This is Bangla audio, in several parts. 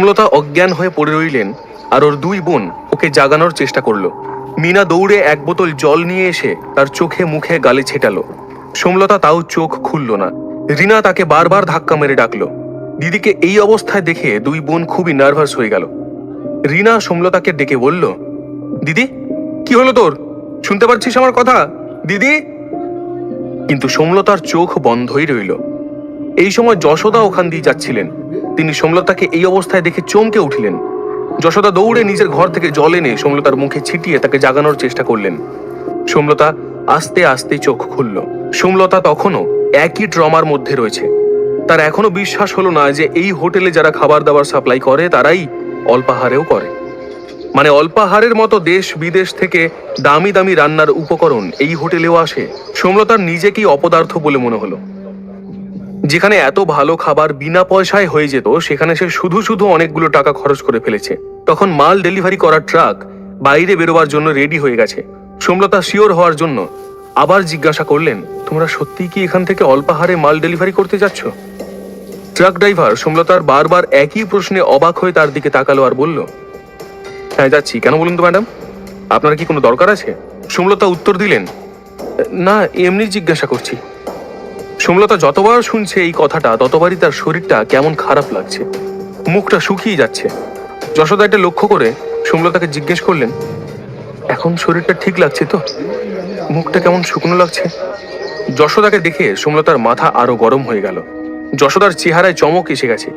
সোমলতা অজ্ঞান হয়ে পড়ে রইলেন আর ওর দুই বোন ওকে জাগানোর চেষ্টা করলো। মিনা দৌড়ে এক বোতল জল নিয়ে এসে তার চোখে মুখে গালে ছেটালো। সোমলতা তাও চোখ খুলল না। রিনা তাকে বারবার ধাক্কা মেরে ডাকলো। দিদিকে এই অবস্থায় দেখে দুই বোন খুবই নার্ভাস হয়ে গেল। রিনা সোমলতাকে ডেকে বলল, দিদি কি হলো তোর? শুনতে পাচ্ছিস আমার কথা দিদি? কিন্তু সোমলতার চোখ বন্ধই রইল। এই সময় যশোদা ওখান দিয়ে যাচ্ছিলেন। তিনি সোমলতাকে এই অবস্থায় দেখে চমকে উঠলেন। যশোদা দৌড়ে নিজের ঘর থেকে জল এনে সোমলতার মুখে ছিটিয়ে তাকে জাগানোর চেষ্টা করলেন। সোমলতা আস্তে আস্তে চোখ খুলল। সোমলতা তখনও একই ট্রমার মধ্যে রয়েছে। তার এখনো বিশ্বাস হলো না যে এই হোটেলে যারা খাবার দাবার সাপ্লাই করে তারাই অল্পাহারেও করে। মানে অল্পাহারের মতো দেশ বিদেশ থেকে দামি দামি রান্নার উপকরণ এই হোটেলেও আসে। সোমলতার নিজেকেই অপদার্থ বলে মনে হলো। যেখানে এত ভালো খাবার বিনা পয়সায় হয়ে যেত সেখানে সে শুধু শুধু অনেকগুলো টাকা খরচ করে ফেলেছে। তখন মাল ডেলিভারি করার ট্রাক বাইরে বেরোবার জন্য রেডি হয়ে গেছে। সোমলতা শিওর হওয়ার জন্য আবার জিজ্ঞাসা করলেন, তোমরা সত্যিই কি এখান থেকে অল্পাহারে মাল ডেলিভারি করতে যাচ্ছ? ট্রাক ড্রাইভার সোমলতার বারবার একই প্রশ্নে অবাক হয়ে তার দিকে তাকালো আর বলল, হ্যাঁ যাচ্ছি। কেন বলুন তো ম্যাডাম, আপনার কি কোনো দরকার আছে? সোমলতা উত্তর দিলেন, না এমনি জিজ্ঞাসা করছি। সোমলতা যতবার শুনছে এই কথাটা ততবারই তার শরীরটা কেমন খারাপ লাগছে, মুখটা শুকিয়ে যাচ্ছে। যশোদা এটা লক্ষ্য করে সোমলতাকে জিজ্ঞেস করলেন, এখন শরীরটা ঠিক লাগছে তো? মুখটা কেমন শুকনো লাগছে? যশোদাকে দেখে সোমলতার মাথা আরো গরম হয়ে গেল। যশোদার চেহারায় চমক এসে গেছে।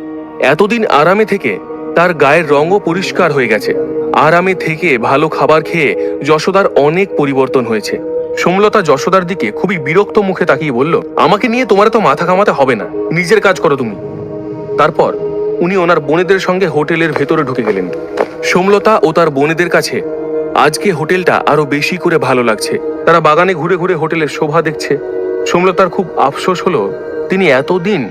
এতদিন আরামে থেকে তার গায়ের রঙও পরিষ্কার হয়ে গেছে। আরামে থেকে ভালো খাবার খেয়ে যশোদার অনেক পরিবর্তন হয়েছে। সোমলতা যশোদার দিকে খুবই বিরক্ত মুখে তাকিয়ে বলল, আমাকে নিয়ে তোমার তো মাথা ঘামাতে হবে না, নিজের কাজ করো তুমি। তারপর উনি ওনার বোনেদের সঙ্গে হোটেলের ভেতরে ঢুকে গেলেন। সোমলতা ও তার বোনেদের কাছে আজকে হোটেলটা আরো বেশি করে ভালো লাগছে। তারা বাগানে ঘুরে ঘুরে হোটেলের শোভা দেখছে। সোমলতার খুব আফসোস হলো তিনি এতদিন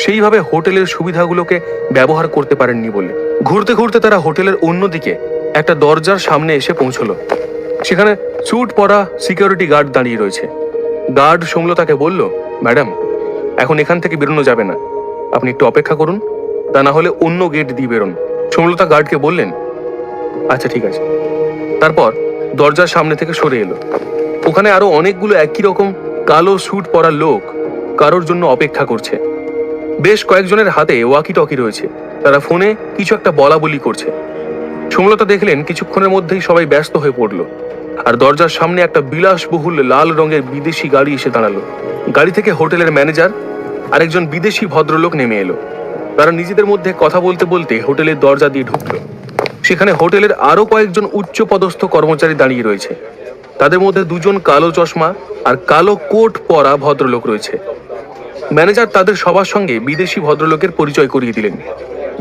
সেইভাবে হোটেলের সুবিধাগুলোকে ব্যবহার করতে পারেননি বলে। ঘুরতে ঘুরতে তারা হোটেলের অন্যদিকে একটা দরজার সামনে এসে পৌঁছলো। সেখানে স্যুট পরা সিকিউরিটি গার্ড দাঁড়িয়ে রয়েছে। গার্ড সোমলতাকে বলল, ম্যাডাম এখন এখান থেকে বেরোনো যাবে না, আপনি একটু অপেক্ষা করুন, তা না হলে অন্য গেট দিয়ে বেরোন। সোমলতা গার্ডকে বললেন, আচ্ছা ঠিক আছে। তারপর দরজার সামনে থেকে সরে এলো। ওখানে আরো অনেকগুলো একই রকম কালো স্যুট পরা লোক কারোর জন্য অপেক্ষা করছে। বেশ কয়েকজনের হাতে ওয়াকি টকি রয়েছে, তারা ফোনে কিছু একটা বলা বলি করছে। সোমলতা দেখলেন কিছুক্ষণের মধ্যেই সবাই ব্যস্ত হয়ে পড়লো আর দরজার সামনে একটা বিলাসবহুল লাল রঙের বিদেশি গাড়ি এসে দাঁড়ালো। গাড়ি থেকে হোটেলের ম্যানেজার আর একজন বিদেশি ভদ্রলোক নেমে এলো। তারা নিজেদের মধ্যে কথা বলতে বলতে হোটেলের দরজা দিয়ে ঢুকলো। সেখানে হোটেলের আরো কয়েকজন উচ্চ পদস্থ কর্মচারী দাঁড়িয়ে রয়েছে। তাদের মধ্যে দুজন কালো চশমা আর কালো কোট পরা ভদ্রলোক রয়েছে। ম্যানেজার তাদের সবার সঙ্গে বিদেশি ভদ্রলোকের পরিচয় করিয়ে দিলেন।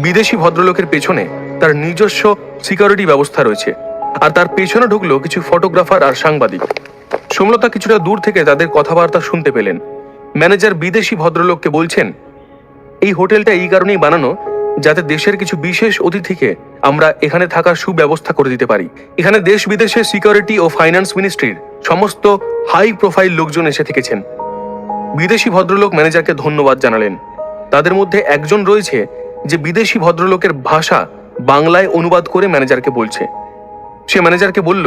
বিদেশি ভদ্রলোকের পেছনে তার নিজস্ব সিকিউরিটি ব্যবস্থা রয়েছে আর তার পেছনে ঢুকলো কিছু ফটোগ্রাফার আর সাংবাদিক। সোমলতা কিছুটা দূর থেকে তাদের কথাবার্তা শুনতে পেলেন। ম্যানেজার বিদেশি ভদ্রলোককে বলছেন, এই হোটেলটা এই কারণেই বানানো যাতে দেশের কিছু বিশেষ অতিথিকে আমরা এখানে থাকার সুব্যবস্থা করে দিতে পারি। এখানে দেশ বিদেশের সিকিউরিটি ও ফাইন্যান্স মিনিস্ট্রির সমস্ত হাই প্রোফাইল লোকজন এসে থেকেছেন। বিদেশি ভদ্রলোক ম্যানেজারকে ধন্যবাদ জানালেন। তাদের মধ্যে একজন রয়েছে যে বিদেশি ভদ্রলোকের ভাষা বাংলায় অনুবাদ করে ম্যানেজারকে বলছে। সে ম্যানেজারকে বলল,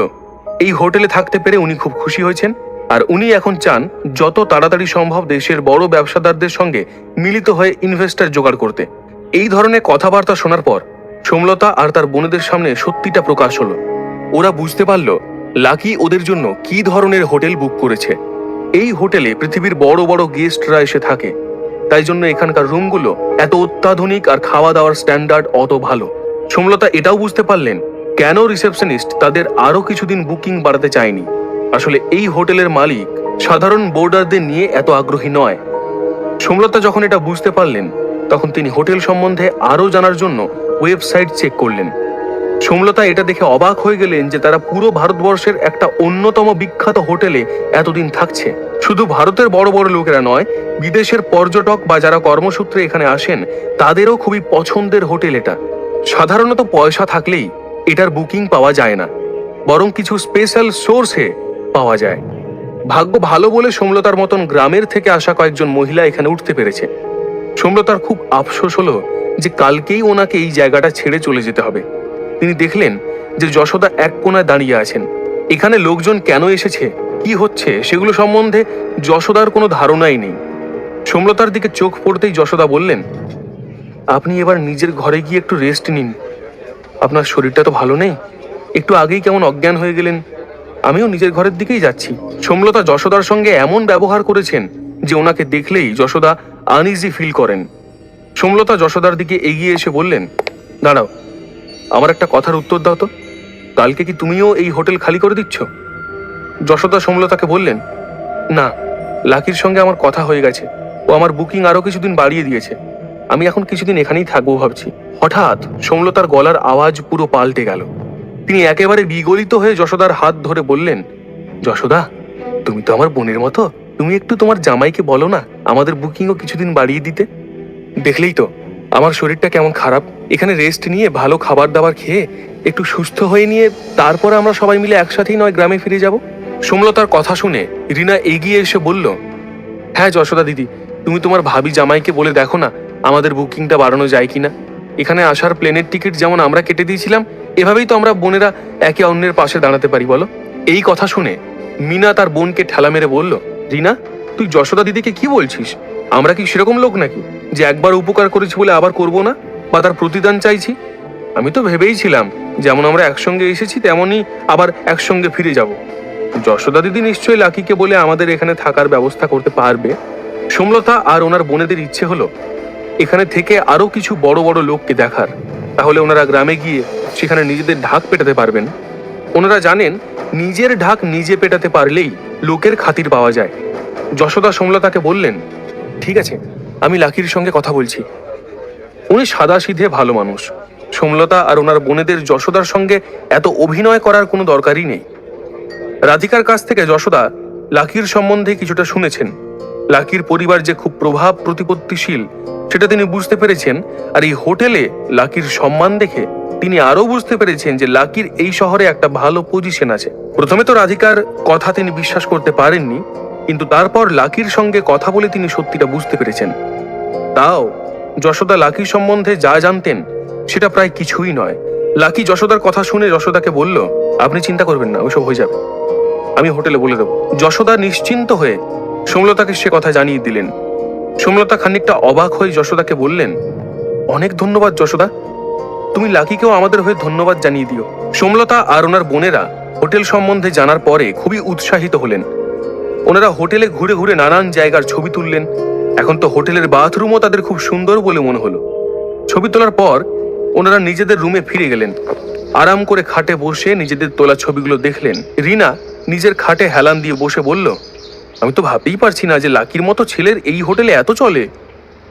এই হোটেলে থাকতে পেরে উনি খুব খুশি হয়েছেন আর উনি এখন চান যত তাড়াতাড়ি সম্ভব দেশের বড় ব্যবসাদারদের সঙ্গে মিলিত হয়ে ইনভেস্টর জোগাড় করতে। এই ধরনের কথাবার্তা শোনার পর সোমলতা আর তার বোনেদের সামনে সত্যিটা প্রকাশ হলো। ওরা বুঝতে পারল লাকি ওদের জন্য কি ধরনের হোটেল বুক করেছে। এই হোটেলে পৃথিবীর বড় বড় গেস্টরা এসে থাকে, তাই জন্য এখানকার রুমগুলো এত অত্যাধুনিক আর খাওয়া দাওয়ার স্ট্যান্ডার্ড অত ভালো। সোমলতা এটাও বুঝতে পারলেন কেন রিসেপশনিস্ট তাদের আরো কিছুদিন বুকিং বাড়াতে চায়নি। আসলে এই হোটেলের মালিক সাধারণ বোর্ডারদের নিয়ে এত আগ্রহী নয়। সোমলতা যখন এটা বুঝতে পারলেন তখন তিনি হোটেল সম্বন্ধে আরো জানার জন্য ওয়েবসাইট চেক করলেন। সোমলতা এটা দেখে অবাক হয়ে গেলেন যে তারা পুরো ভারতবর্ষের একটা অন্যতম বিখ্যাত হোটেলে এতদিন থাকছে। শুধু ভারতের বড় বড় লোকেরা নয়, বিদেশের পর্যটক বা যারা কর্মসূত্রে এখানে আসেন তাদেরও খুবই পছন্দের হোটেল এটা। সাধারণত পয়সা থাকলেই এটার বুকিং পাওয়া যায় না, বরং কিছু স্পেশাল সোর্সে পাওয়া যায়। ভাগ্য ভালো বলে সোমলতার মতন গ্রামের থেকে আসা কয়েকজন মহিলা এখানে উঠতে পেরেছে। সোমলতার খুব আফসোস হলো যে কালকেই ওনাকে এই জায়গাটা ছেড়ে চলে যেতে হবে। তিনি দেখলেন যে যশোদা এক কোণায় দাঁড়িয়ে আছেন। এখানে লোকজন কেন এসেছে, কি হচ্ছে, সেগুলো সম্বন্ধে যশোদার কোনো ধারণাই নেই। সোমলতার দিকে চোখ পড়তেই যশোদা বললেন, আপনি এবার নিজের ঘরে গিয়ে একটু রেস্ট নিন। আপনার শরীরটা তো ভালো নেই, একটু আগেই কেমন অজ্ঞান হয়ে গেলেন। আমিও নিজের ঘরের দিকেই যাচ্ছি। সোমলতা যশোদার সঙ্গে এমন ব্যবহার করেছেন যে ওনাকে দেখলেই যশোদা আনইজি ফিল করেন। সোমলতা যশোদার দিকে এগিয়ে এসে বললেন, দাঁড়াও, আমার একটা কথার উত্তর দাও তো, কালকে কি তুমিও এই হোটেল খালি করে দিচ্ছ? যশোদা সোমলতাকে বললেন, না, লাকির সঙ্গে আমার কথা হয়ে গেছে, ও আমার বুকিং আরো কিছুদিন বাড়িয়ে দিয়েছে, আমি এখন কিছুদিন এখানেই থাকবো ভাবছি। হঠাৎ সোমলতার গলার আওয়াজ পুরো পাল্টে গেল। তিনি একেবারে বিগলিত হয়ে যশোদার হাত ধরে বললেন, যশোদা, তুমি তো আমার বোনের মতো, তুমি একটু তোমার জামাইকে বলো না আমাদের বুকিংও কিছুদিন বাড়িয়ে দিতে। দেখলেই তো আমার শরীরটা কেমন খারাপ, এখানে রেস্ট নিয়ে ভালো খাবার দাবার খেয়ে একটু সুস্থ হয়ে নিয়ে তারপর আমরা সবাই মিলে একসাথেই নয় গ্রামে ফিরে যাব। সোমলতার কথা শুনে রিনা এগিয়ে এসে বলল, হ্যাঁ যশোদা দিদি, তুমি তোমার ভাবি জামাইকে বলে দেখো না আমাদের বুকিংটা বাড়ানো যায় কিনা। এখানে আসার প্লেনের টিকিট যেমন আমরা কেটে দিয়েছিলাম, এভাবেই তো আমরা বোনেরা একে অন্যের পাশে দাঁড়াতে পারি, বলো। এই কথা শুনে মিনা তার বোনকে ঠেলা মেরে বলল, রিনা, তুই যশোদা দিদিকে কি বলছিস? আমরা কি সেরকম লোক নাকি যে একবার উপকার করেছি বলে আবার করব না বা তার প্রতিদান চাইছি? আমি তো ভেবেইছিলাম যেমন আমরা একসঙ্গে এসেছি তেমনই আবার একসঙ্গে ফিরে যাব। যশোদা দিদি নিশ্চয়ই লাকিকে বলে আমাদের এখানে থাকার ব্যবস্থা করতে পারবে। সোমলতা আর ওনার বোনেদের ইচ্ছে হলো এখানে থেকে আরো কিছু বড় বড় লোককে দেখার, তাহলে ওনারা গ্রামে গিয়ে সেখানে নিজেদের ঢাক পেটাতে পারবেন। ওনারা জানেন নিজের ঢাক নিজে পেটাতে পারলেই লোকের খাতির পাওয়া যায়। যশোদা সোমলতাকে বললেন, ঠিক আছে, আমি লাকির সঙ্গে কথা বলছি। উনি সাদাসিধে ভালো মানুষ। সোমলতা আর ওনার বোনেদের যশোদার সঙ্গে এত অভিনয় করার কোনো দরকারই নেই। রাধিকার কাছ থেকে যশোদা লাকির সম্বন্ধে কিছুটা শুনেছেন। লাকির পরিবার যে খুব প্রভাব প্রতিপত্তিশীল সেটা তিনি বুঝতে পেরেছেন, আর এই হোটেলে লাকির সম্মান দেখে তিনি আরো বুঝতে পেরেছেন যে লাকির এই শহরে একটা ভালো পজিশন আছে। প্রথমে তো রাধিকার কথা তিনি বিশ্বাস করতে পারেননি, কিন্তু তারপর লাকির সঙ্গে কথা বলে তিনি সত্যিটা বুঝতে পেরেছেন। তাও যশোদা লাকির সম্বন্ধে যা জানতেন সেটা প্রায় কিছুই নয়। লাকি যশোদার কথা শুনে যশোদাকে বলল, আপনি চিন্তা করবেন না, ওইসব হয়ে যাবে, আমি হোটেলে বলে দেবো। যশোদা নিশ্চিন্ত হয়ে সোমলতাকে সে কথা জানিয়ে দিলেন। সোমলতা খানিকটা অবাক হয়ে যশোদাকে বললেন, অনেক ধন্যবাদ যশোদা, তুমি লাকিকেও আমাদের হয়ে ধন্যবাদ জানিয়ে দিও। সোমলতা আর ওনার বোনেরা হোটেল সম্বন্ধে জানার পরে খুবই উৎসাহিত হলেন। ওনারা হোটেলে ঘুরে ঘুরে নানান জায়গার ছবি তুললেন। এখন তো হোটেলের বাথরুমও তাদের খুব সুন্দর বলে মনে হলো। ছবি তোলার পর ওনারা নিজেদের রুমে ফিরে গেলেন। আরাম করে খাটে বসে নিজেদের তোলা ছবিগুলো দেখলেন। রিনা নিজের খাটে হেলান দিয়ে বসে বলল, আমি তো ভাবতেই পারছি না যে লাকির মতো ছেলের এই হোটেলে এত চলে।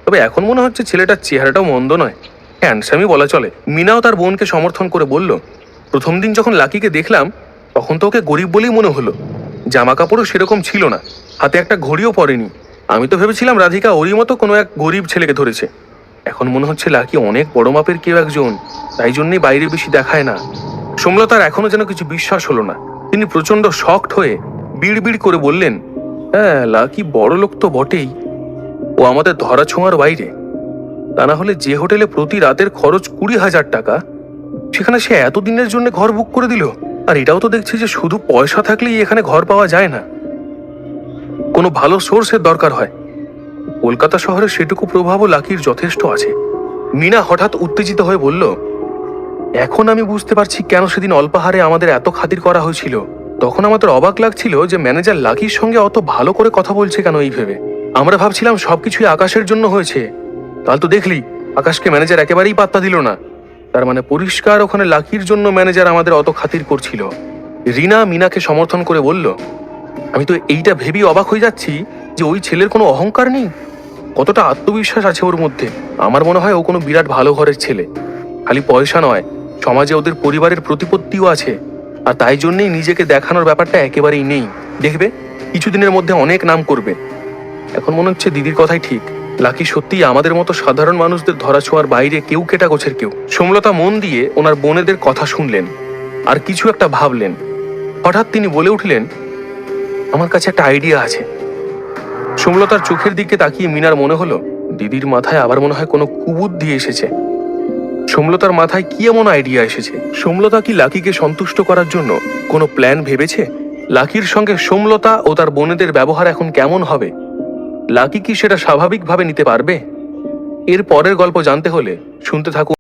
তবে এখন মনে হচ্ছে ছেলেটার চেহারাটাও মন্দ নয়, হ্যান্ডসামই বলা চলে। মিনাও তার বোনকে সমর্থন করে বলল, প্রথম দিন যখন লাকিকে দেখলাম তখন তো ওকে গরিব বলেই মনে হলো। জামা কাপড়ও সেরকম ছিল না, হাতে একটা ঘড়িও পরেনি। আমি তো ভেবেছিলাম রাধিকা ওরই মতো কোনো এক গরিব ছেলেকে ধরেছে। এখন মনে হচ্ছে লাকি অনেক বড় মাপের কেউ একজন, তাই জন্যই বাইরে বেশি দেখায় না। সোমলতার এখনো যেন কিছু বিশ্বাস হলো না। তিনি প্রচন্ড শকড হয়ে বিড়বিড় করে বললেন, হ্যাঁ, লাকি বড় লোক তো বটেই, ও আমাদের ধরা ছোঁয়ার বাইরে। তা না হলে যে হোটেলে প্রতি রাতের খরচ 20,000 টাকা, সেখানে সে এতদিনের জন্য ঘর বুক করে দিল। আর এটাও তো দেখছি যে শুধু পয়সা থাকলেই এখানে ঘর পাওয়া যায় না, কোনো ভালো সোর্সের দরকার হয়। কলকাতা শহরে সেটুকু প্রভাবও লাকির যথেষ্ট আছে। মিনা হঠাৎ উত্তেজিত হয়ে বলল, এখন আমি বুঝতে পারছি কেন সেদিন অল্পাহারে আমাদের এত খাতির করা হয়েছিল। তখন আমাদের অবাক লাগছিল যে ম্যানেজার লাকির সঙ্গে অত ভালো করে কথা বলছে কেন এই ভেবে। আমরা ভাবছিলাম সবকিছুই আকাশের জন্য হয়েছে। তাহলে তো দেখলি আকাশকে ম্যানেজার একেবারেই পাত্তা দিল না। তার মানে পরিষ্কার ওখানে লাকির জন্য ম্যানেজার আমাদের অত খাতির করছিল। রিনা মিনাকে সমর্থন করে বলল, আমি তো এইটা ভেবেই অবাক হয়ে যাচ্ছি যে ওই ছেলের কোনো অহংকার নেই, কতটা আত্মবিশ্বাস আছে ওর মধ্যে। আমার মনে হয় ও কোনো বিরাট ভালো ঘরের ছেলে। খালি পয়সা নয়, সমাজে ওদের পরিবারের প্রতিপত্তিও আছে, আর তাই জন্যই নিজেকে দেখানোর ব্যাপারটা একেবারেই নেই। দেখবে কিছুদিনের মধ্যে অনেক নাম করবে। এখন মনে হচ্ছে দিদির কথাই ঠিক, লাকি সত্যিই আমাদের মতো সাধারণ মানুষদের ধরাছোঁয়ার বাইরে কেউ, কেটা গোছের কেউ। সোমলতা মন দিয়ে ওনার বোনেদের কথা শুনলেন আর কিছু একটা ভাবলেন। হঠাৎ তিনি বলে উঠলেন, আমার কাছে একটা আইডিয়া আছে। সোমলতার চোখের দিকে তাকিয়ে মিনার মনে হলো দিদির মাথায় আবার মনে হয় কোনো কুবুদ্ধি এসেছে। সোমলতার মাথায় কি এমন আইডিয়া এসেছে? সোমলতা কি লাকিকে সন্তুষ্ট করার জন্য কোনো প্ল্যান ভেবেছে? লাকির সঙ্গে সোমলতা ও তার বোনেদের ব্যবহার এখন কেমন হবে? লাকি কি সেটা স্বাভাবিকভাবে নিতে পারবে? এর পরের গল্প জানতে হলে শুনতে থাকুন।